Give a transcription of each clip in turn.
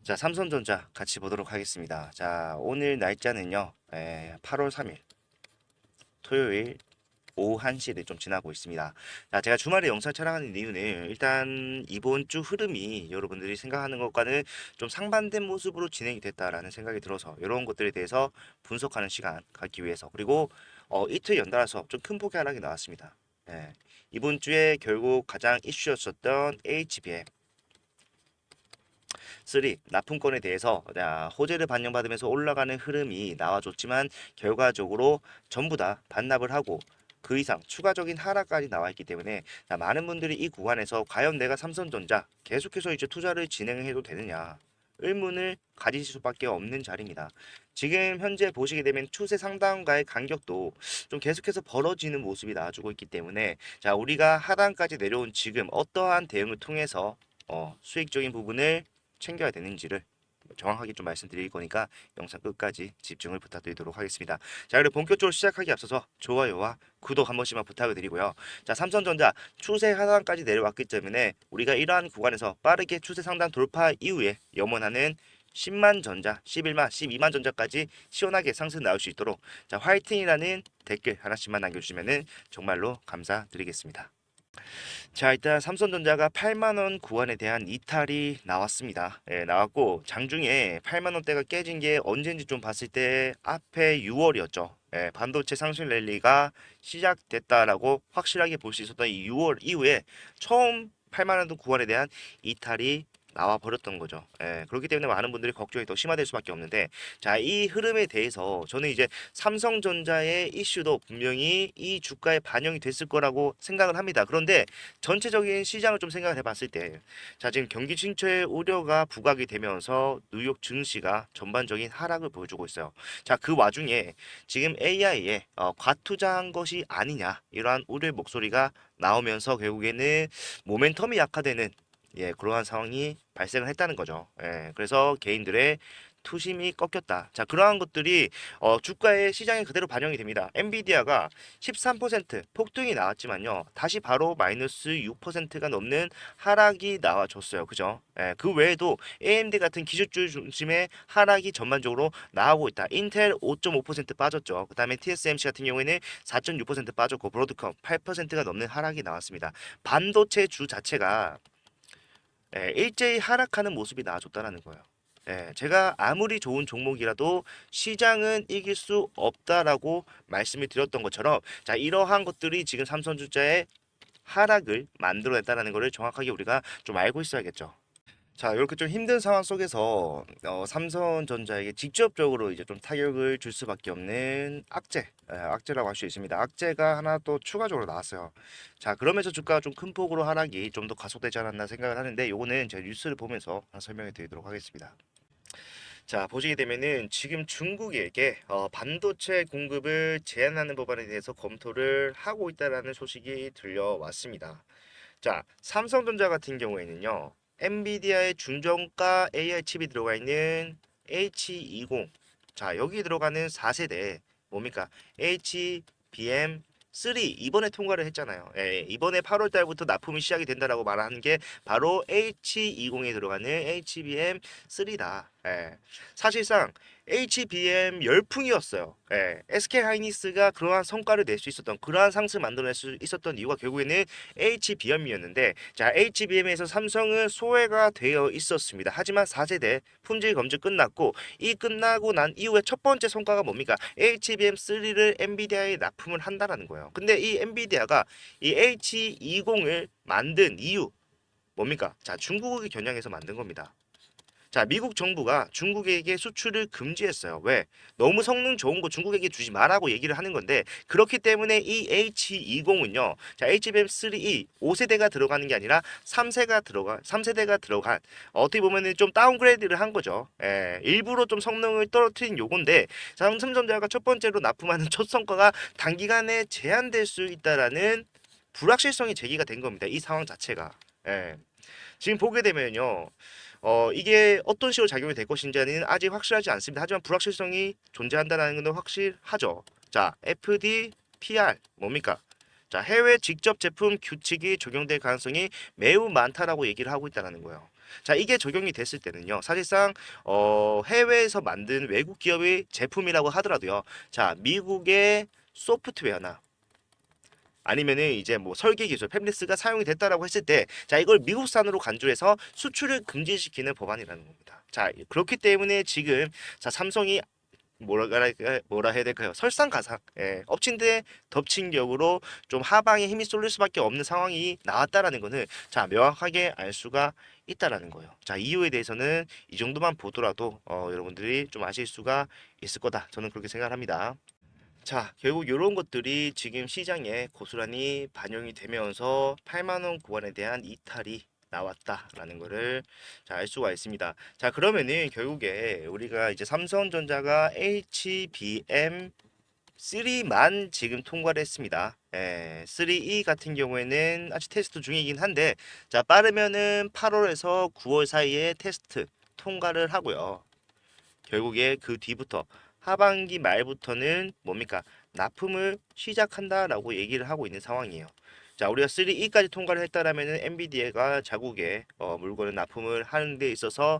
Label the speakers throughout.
Speaker 1: 자, 삼성전자 같이 보도록 하겠습니다. 자, 오늘 날짜는요, 8월 3일 토요일 오후 1시를 좀 지나고 있습니다. 자, 제가 주말에 영상 촬영하는 이유는 일단 이번 주 흐름이 여러분들이 생각하는 것과는 좀 상반된 모습으로 진행이 됐다라는 생각이 들어서 이런 것들에 대해서 분석하는 시간 갖기 위해서, 그리고 이틀 연달아서 좀 큰 폭의 하락이 나왔습니다. 예, 이번 주에 결국 가장 이슈였었던 HBM 3 납품권에 대해서 호재를 반영받으면서 올라가는 흐름이 나와줬지만 결과적으로 전부 다 반납을 하고 그 이상 추가적인 하락까지 나와 있기 때문에 많은 분들이 이 구간에서 과연 내가 삼성전자 계속해서 이제 투자를 진행해도 되느냐 의문을 가지실 수밖에 없는 자리입니다. 지금 현재 보시게 되면 추세 상단과의 간격도 좀 계속해서 벌어지는 모습이 나와주고 있기 때문에 우리가 하단까지 내려온 지금 어떠한 대응을 통해서 수익적인 부분을 챙겨야 되는지를 정확하게 좀 말씀드릴 거니까 영상 끝까지 집중을 부탁드리도록 하겠습니다. 자, 그리고 본격적으로 시작하기 앞서서 좋아요와 구독 한 번씩만 부탁을 드리고요. 자, 삼성전자 추세 하단까지 내려왔기 때문에 우리가 이러한 구간에서 빠르게 추세 상단 돌파 이후에 염원하는 10만 전자, 11만, 12만 전자까지 시원하게 상승 나올 수 있도록 화이팅이라는 댓글 하나씩만 남겨주시면 정말로 감사드리겠습니다. 자, 일단 삼성전자가 8만원 구간에 대한 이탈이 나왔습니다. 나왔고 장중에 8만원대가 깨진 게 언제인지 좀 봤을 때 앞에 6월이었죠. 반도체 상승 랠리가 시작됐다라고 확실하게 볼 수 있었던 이 6월 이후에 처음 8만원 구간에 대한 이탈이 나와 버렸던 거죠. 그렇기 때문에 많은 분들이 걱정이 더 심화될 수밖에 없는데, 자, 이 흐름에 대해서 저는 이제 삼성전자의 이슈도 분명히 이 주가에 반영이 됐을 거라고 생각을 합니다. 그런데 전체적인 시장을 좀 생각을 해봤을 때, 자, 지금 경기 침체 우려가 부각이 되면서 뉴욕 증시가 전반적인 하락을 보여주고 있어요. 자, 그 와중에 지금 AI에 과투자한 것이 아니냐 이러한 우려의 목소리가 나오면서 결국에는 모멘텀이 약화되는 그러한 상황이 발생을 했다는 거죠. 그래서 개인들의 투심이 꺾였다. 자, 그러한 것들이 주가의 시장에 그대로 반영이 됩니다. 엔비디아가 13% 폭등이 나왔지만요, 다시 바로 마이너스 6%가 넘는 하락이 나와줬어요. 그죠? 그 외에도 AMD 같은 기술주 중심의 하락이 전반적으로 나오고 있다. 인텔 5.5% 빠졌죠. 그 다음에 TSMC 같은 경우에는 4.6% 빠졌고, 브로드컴 8%가 넘는 하락이 나왔습니다. 반도체 주 자체가 일제히 하락하는 모습이 나와줬다라는 거예요. 제가 아무리 좋은 종목이라도 시장은 이길 수 없다라고 말씀을 드렸던 것처럼, 자, 이러한 것들이 지금 삼성전자의 하락을 만들어냈다라는 것을 정확하게 우리가 좀 알고 있어야겠죠. 자, 이렇게 좀 힘든 상황 속에서 삼성전자에게 직접적으로 이제 좀 타격을 줄 수밖에 없는 악재라고 할 수 있습니다. 악재가 하나 또 추가적으로 나왔어요. 자, 그러면서 주가가 좀 큰 폭으로 하락이 좀 더 가속되지 않았나 생각을 하는데, 요거는 제가 뉴스를 보면서 하나 설명해 드리도록 하겠습니다. 자, 보시게 되면은 지금 중국에게 반도체 공급을 제한하는 법안에 대해서 검토를 하고 있다라는 소식이 들려왔습니다. 자, 삼성전자 같은 경우에는요, 엔비디아의 중저가 AI 칩이 들어가 있는 H20, 자, 여기 들어가는 4세대 뭡니까? HBM3 이번에 통과를 했잖아요. 이번에 8월 달부터 납품이 시작이 된다라고 말하는 게 바로 H20에 들어가는 HBM3다. 사실상 HBM 열풍이었어요. SK 하이닉스가 그러한 성과를 낼 수 있었던, 그러한 상승을 만들어낼 수 있었던 이유가 결국에는 HBM이었는데, 자, HBM에서 삼성은 소외가 되어 있었습니다. 하지만 4세대 품질 검증 끝났고, 이 끝나고 난 이후에 첫 번째 성과가 뭡니까? HBM3를 엔비디아에 납품을 한다라는 거예요. 근데 이 엔비디아가 이 H20을 만든 이유 뭡니까? 자, 중국을 겨냥해서 만든 겁니다. 자, 미국 정부가 중국에게 수출을 금지했어요. 왜? 너무 성능 좋은 거 중국에게 주지 말라고 얘기를 하는 건데, 그렇기 때문에 이 H20은요. 자, HBM3 5세대가 들어가는 게 아니라 3세대가 들어간, 어떻게 보면은 좀 다운그레이드를 한 거죠. 일부러 좀 성능을 떨어뜨린 요건데, 삼성전자가 첫 번째로 납품하는 첫 성과가 단기간에 제한될 수 있다라는 불확실성이 제기가 된 겁니다. 이 상황 자체가. 지금 보게 되면요. 이게 어떤 식으로 작용이 될 것인지는 아직 확실하지 않습니다. 하지만 불확실성이 존재한다는 건 확실하죠. 자, FDPR 뭡니까? 자, 해외 직접 제품 규칙이 적용될 가능성이 매우 많다라고 얘기를 하고 있다는 거예요. 자, 이게 적용이 됐을 때는요. 사실상 해외에서 만든 외국 기업의 제품이라고 하더라도요. 자, 미국의 소프트웨어나 아니면은 이제 뭐 설계 기술 팹리스가 사용이 됐다라고 했을 때, 자, 이걸 미국산으로 간주해서 수출을 금지시키는 법안이라는 겁니다. 자, 그렇기 때문에 지금 자, 삼성이 뭐라 해야 될까요? 설상가상, 예, 엎친 데 덮친 격으로 좀 하방에 힘이 쏠릴 수밖에 없는 상황이 나왔다라는 거는 자, 명확하게 알 수가 있다라는 거예요. 자, 이유에 대해서는 이 정도만 보더라도 여러분들이 좀 아실 수가 있을 거다. 저는 그렇게 생각합니다. 자, 결국 이런 것들이 지금 시장에 고스란히 반영이 되면서 8만 원 구간에 대한 이탈이 나왔다라는 거를 자, 알 수가 있습니다. 자, 그러면은 결국에 우리가 이제 삼성전자가 HBM3만 지금 통과를 했습니다. 3E 같은 경우에는 아직 테스트 중이긴 한데, 자, 빠르면은 8월에서 9월 사이에 테스트 통과를 하고요. 결국에 그 뒤부터 하반기 말부터는 뭡니까? 납품을 시작한다라고 얘기를 하고 있는 상황이에요. 자, 우리가 3E까지 통과를 했다라면은 엔비디아가 자국에 물건을 납품을 하는 데 있어서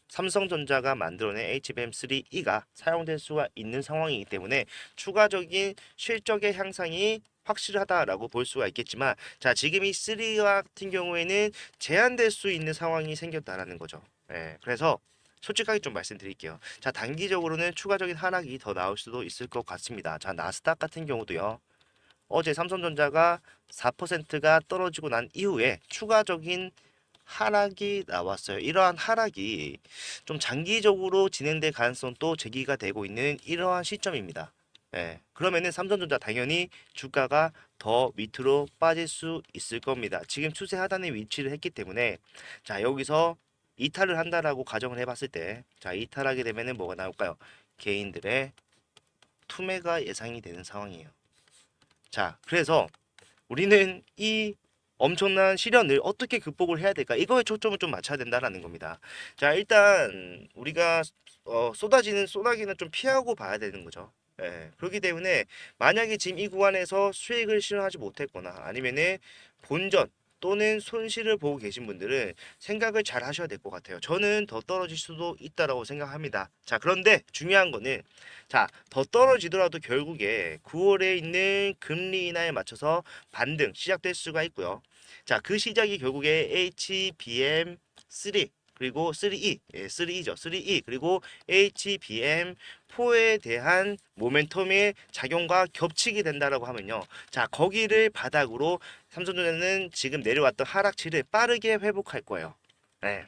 Speaker 1: 삼성전자가 만들어낸 HBM3E가 사용될 수가 있는 상황이기 때문에 추가적인 실적의 향상이 확실하다라고 볼 수가 있겠지만, 자, 지금 이 3 같은 경우에는 제한될 수 있는 상황이 생겼다라는 거죠. 그래서 솔직하게 좀 말씀드릴게요. 자, 단기적으로는 추가적인 하락이 더 나올 수도 있을 것 같습니다. 자, 나스닥 같은 경우도요. 어제 삼성전자가 4%가 떨어지고 난 이후에 추가적인 하락이 나왔어요. 이러한 하락이 좀 장기적으로 진행될 가능성도 제기가 되고 있는 이러한 시점입니다. 그러면은 삼성전자 당연히 주가가 더 밑으로 빠질 수 있을 겁니다. 지금 추세 하단에 위치를 했기 때문에 자, 여기서 이탈을 한다라고 가정을 해봤을 때, 자, 이탈하게 되면은 뭐가 나올까요? 개인들의 투매가 예상이 되는 상황이에요. 자, 그래서 우리는 이 엄청난 시련을 어떻게 극복을 해야 될까? 이거에 초점을 좀 맞춰야 된다라는 겁니다. 자, 일단 우리가 쏟아지는 소나기는 좀 피하고 봐야 되는 거죠. 그렇기 때문에 만약에 지금 이 구간에서 수익을 실현하지 못했거나 아니면은 본전 또는 손실을 보고 계신 분들은 생각을 잘 하셔야 될 것 같아요. 저는 더 떨어질 수도 있다라고 생각합니다. 자, 그런데 중요한 거는 자, 더 떨어지더라도 결국에 9월에 있는 금리 인하에 맞춰서 반등 시작될 수가 있고요. 자, 그 시작이 결국에 HBM3 그리고 3E, 3E죠. 3E 그리고 HBM4에 대한 모멘텀의 작용과 겹치게 된다라고 하면요. 자, 거기를 바닥으로 삼성전자는 지금 내려왔던 하락치를 빠르게 회복할 거예요. 네.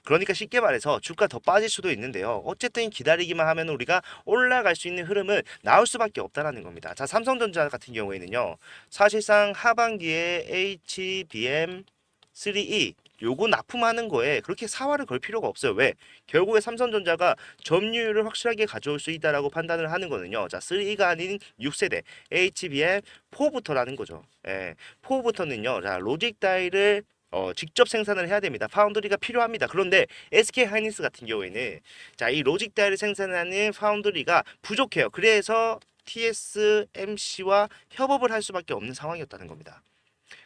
Speaker 1: 그러니까 쉽게 말해서 주가 더 빠질 수도 있는데요. 어쨌든 기다리기만 하면 우리가 올라갈 수 있는 흐름은 나올 수밖에 없다라는 겁니다. 자, 삼성전자 같은 경우에는요. 사실상 하반기에 HBM3E 요거 납품하는 거에 그렇게 사활을 걸 필요가 없어요. 왜? 결국에 삼성전자가 점유율을 확실하게 가져올 수 있다라고 판단을 하는 거는요. 자, 3가 아닌 6세대 HBM4부터라는 거죠. 4부터는요. 자, 로직 다이를 직접 생산을 해야 됩니다. 파운드리가 필요합니다. 그런데 SK 하이닉스 같은 경우에는 자, 이 로직 다이를 생산하는 파운드리가 부족해요. 그래서 TSMC와 협업을 할 수밖에 없는 상황이었다는 겁니다.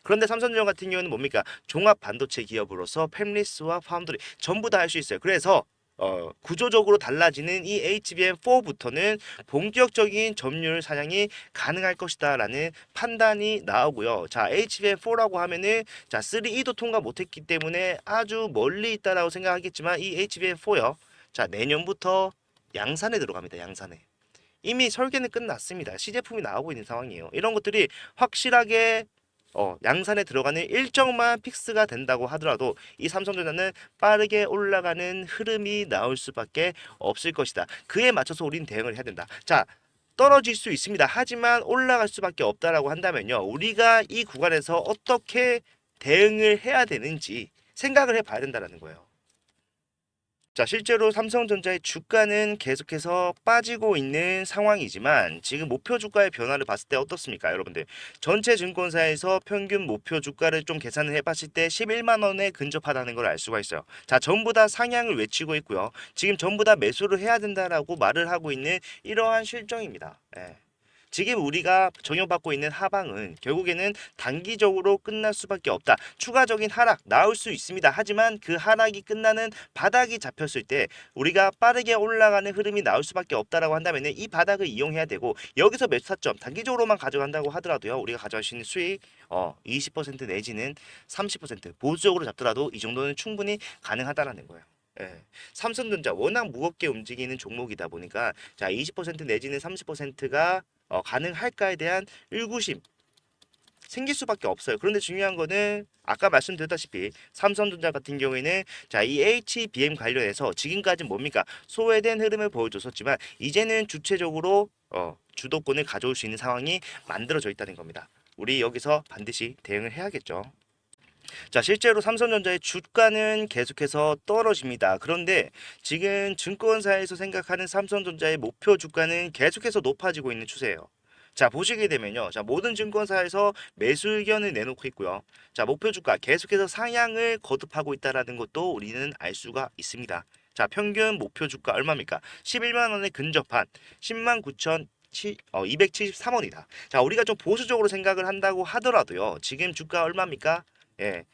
Speaker 1: 그런데 삼성전자 같은 경우는 뭡니까? 종합 반도체 기업으로서 팹리스와 파운드리 전부 다 할 수 있어요. 그래서 구조적으로 달라지는 이 HBM4부터는 본격적인 점유율 사냥이 가능할 것이다라는 판단이 나오고요. 자, HBM4라고 하면은 자, 3E도 통과 못했기 때문에 아주 멀리 있다라고 생각하겠지만 이 HBM4요. 자, 내년부터 양산에 들어갑니다. 양산에. 이미 설계는 끝났습니다. 시제품이 나오고 있는 상황이에요. 이런 것들이 확실하게 양산에 들어가는 일정만 픽스가 된다고 하더라도 이 삼성전자는 빠르게 올라가는 흐름이 나올 수밖에 없을 것이다. 그에 맞춰서 우리는 대응을 해야 된다. 자, 떨어질 수 있습니다. 하지만 올라갈 수밖에 없다라고 한다면요. 우리가 이 구간에서 어떻게 대응을 해야 되는지 생각을 해봐야 된다는 거예요. 자, 실제로 삼성전자의 주가는 계속해서 빠지고 있는 상황이지만 지금 목표 주가의 변화를 봤을 때 어떻습니까, 여러분들? 전체 증권사에서 평균 목표 주가를 좀 계산을 해봤을 때 11만 원에 근접하다는 걸 알 수가 있어요. 자, 전부 다 상향을 외치고 있고요. 지금 전부 다 매수를 해야 된다라고 말을 하고 있는 이러한 실정입니다. 지금 우리가 적용받고 있는 하방은 결국에는 단기적으로 끝날 수밖에 없다. 추가적인 하락 나올 수 있습니다. 하지만 그 하락이 끝나는 바닥이 잡혔을 때 우리가 빠르게 올라가는 흐름이 나올 수밖에 없다라고 한다면 이 바닥을 이용해야 되고, 여기서 매수 타점 단기적으로만 가져간다고 하더라도요, 우리가 가져갈 수 있는 수익 20% 내지는 30% 보수적으로 잡더라도 이 정도는 충분히 가능하다라는 거예요. 예. 삼성전자 워낙 무겁게 움직이는 종목이다 보니까 자 20% 내지는 30%가 가능할까에 대한 의구심 생길 수밖에 없어요. 그런데 중요한 거는 아까 말씀드렸다시피 삼성전자 같은 경우에는 자 이 HBM 관련해서 지금까지 뭡니까, 소외된 흐름을 보여줬었지만 이제는 주체적으로 주도권을 가져올 수 있는 상황이 만들어져 있다는 겁니다. 우리 여기서 반드시 대응을 해야겠죠. 자, 실제로 삼성전자의 주가는 계속해서 떨어집니다. 그런데 지금 증권사에서 생각하는 삼성전자의 목표 주가는 계속해서 높아지고 있는 추세예요. 자, 보시게 되면요. 자, 모든 증권사에서 매수 의견을 내놓고 있고요. 자, 목표 주가 계속해서 상향을 거듭하고 있다는 것도 우리는 알 수가 있습니다. 자, 평균 목표 주가 얼마입니까? 11만 원에 근접한 10만 9천 273원이다. 자, 우리가 좀 보수적으로 생각을 한다고 하더라도요. 지금 주가 얼마입니까? 예,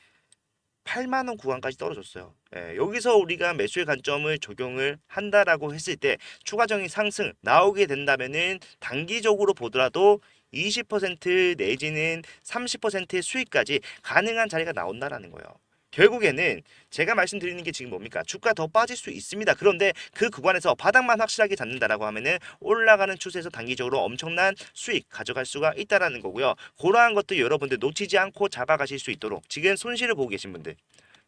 Speaker 1: 8만 원 구간까지 떨어졌어요. 예, 여기서 우리가 매수의 관점을 적용을 한다라고 했을 때 추가적인 상승 나오게 된다면은 단기적으로 보더라도 20% 내지는 30%의 수익까지 가능한 자리가 나온다라는 거예요. 결국에는 제가 말씀드리는 게 지금 뭡니까? 주가 더 빠질 수 있습니다. 그런데 그 구간에서 바닥만 확실하게 잡는다라고 하면은 올라가는 추세에서 단기적으로 엄청난 수익 가져갈 수가 있다라는 거고요. 그러한 것도 여러분들 놓치지 않고 잡아가실 수 있도록, 지금 손실을 보고 계신 분들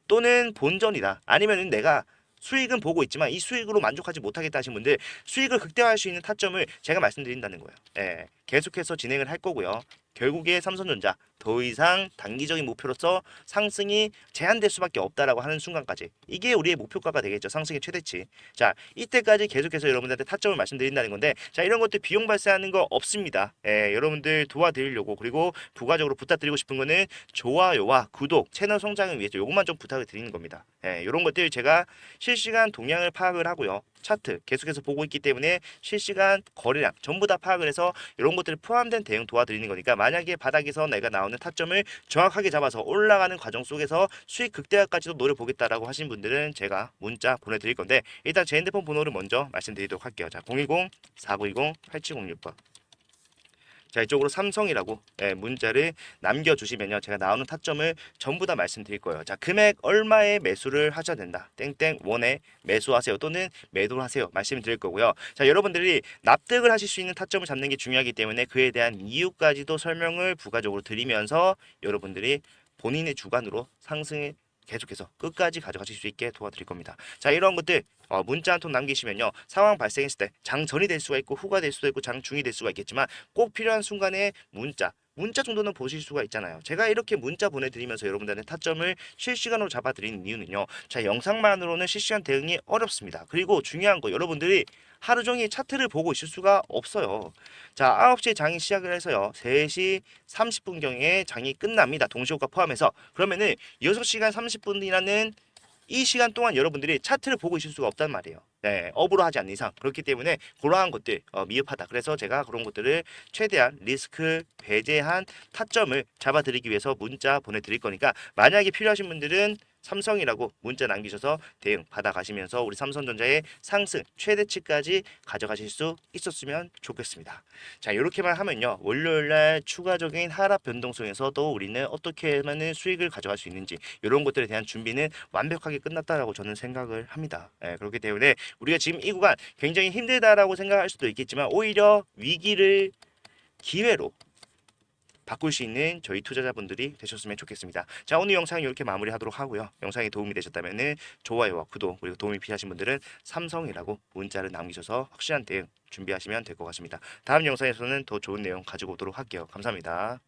Speaker 1: 또는 본전이다, 아니면은 내가 수익은 보고 있지만 이 수익으로 만족하지 못하겠다 하신 분들, 수익을 극대화할 수 있는 타점을 제가 말씀드린다는 거예요. 예, 계속해서 진행을 할 거고요. 결국에 삼성전자 더 이상 단기적인 목표로서 상승이 제한될 수밖에 없다라고 하는 순간까지 이게 우리의 목표가가 되겠죠. 상승의 최대치. 자, 이때까지 계속해서 여러분들한테 타점을 말씀드린다는 건데, 자, 이런 것들 비용 발생하는 거 없습니다. 예, 여러분들 도와드리려고, 그리고 부가적으로 부탁드리고 싶은 거는 좋아요와 구독, 채널 성장을 위해서 요것만 좀 부탁을 드리는 겁니다. 예, 이런 것들 제가 실시간 동향을 파악을 하고요. 차트 계속해서 보고 있기 때문에 실시간 거래량 전부 다 파악을 해서 이런 것들이 포함된 대응 도와드리는 거니까, 만약에 바닥에서 내가 나오는 타점을 정확하게 잡아서 올라가는 과정 속에서 수익 극대화까지도 노려보겠다라고 하신 분들은 제가 문자 보내드릴 건데, 일단 제 핸드폰 번호를 먼저 말씀드리도록 할게요. 자, 010-4920-8706번. 자, 이쪽으로 삼성이라고 문자를 남겨주시면요, 제가 나오는 타점을 전부 다 말씀드릴 거예요. 자, 금액 얼마에 매수를 하셔야 된다, 땡땡 원에 매수하세요 또는 매도를 하세요 말씀을 드릴 거고요. 자, 여러분들이 납득을 하실 수 있는 타점을 잡는 게 중요하기 때문에 그에 대한 이유까지도 설명을 부가적으로 드리면서 여러분들이 본인의 주관으로 상승에 계속해서 끝까지 가져가실 수 있게 도와드릴 겁니다. 자, 이런 것들 문자 한 통 남기시면요, 상황 발생했을 때 장 전이 될 수가 있고 후가 될 수도 있고 장 중이 될 수가 있겠지만 꼭 필요한 순간에 문자 정도는 보실 수가 있잖아요. 제가 이렇게 문자 보내드리면서 여러분들의 타점을 실시간으로 잡아드리는 이유는요, 자, 영상만으로는 실시간 대응이 어렵습니다. 그리고 중요한 거, 여러분들이 하루 종일 차트를 보고 있을 수가 없어요. 자, 9시에 장이 시작을 해서요, 3시 30분경에 장이 끝납니다. 동시효과 포함해서. 그러면은 6시간 30분이라는 이 시간 동안 여러분들이 차트를 보고 있을 수가 없단 말이에요. 네, 업으로 하지 않는 이상. 그렇기 때문에 그러한 것들 미흡하다. 그래서 제가 그런 것들을 최대한 리스크 배제한 타점을 잡아드리기 위해서 문자 보내드릴 거니까, 만약에 필요하신 분들은 삼성이라고 문자 남기셔서 대응 받아가시면서 우리 삼성전자의 상승 최대치까지 가져가실 수 있었으면 좋겠습니다. 자, 이렇게만 하면요, 월요일날 추가적인 하락 변동성에서도 우리는 어떻게 하면 수익을 가져갈 수 있는지 이런 것들에 대한 준비는 완벽하게 끝났다라고 저는 생각을 합니다. 그렇기 때문에 우리가 지금 이 구간 굉장히 힘들다라고 생각할 수도 있겠지만 오히려 위기를 기회로 바꿀 수 있는 저희 투자자분들이 되셨으면 좋겠습니다. 자, 오늘 영상 이렇게 마무리하도록 하고요. 영상이 도움이 되셨다면 좋아요와 구독, 그리고 도움이 필요하신 분들은 삼성이라고 문자를 남기셔서 확실한 대응 준비하시면 될 것 같습니다. 다음 영상에서는 더 좋은 내용 가지고 오도록 할게요. 감사합니다.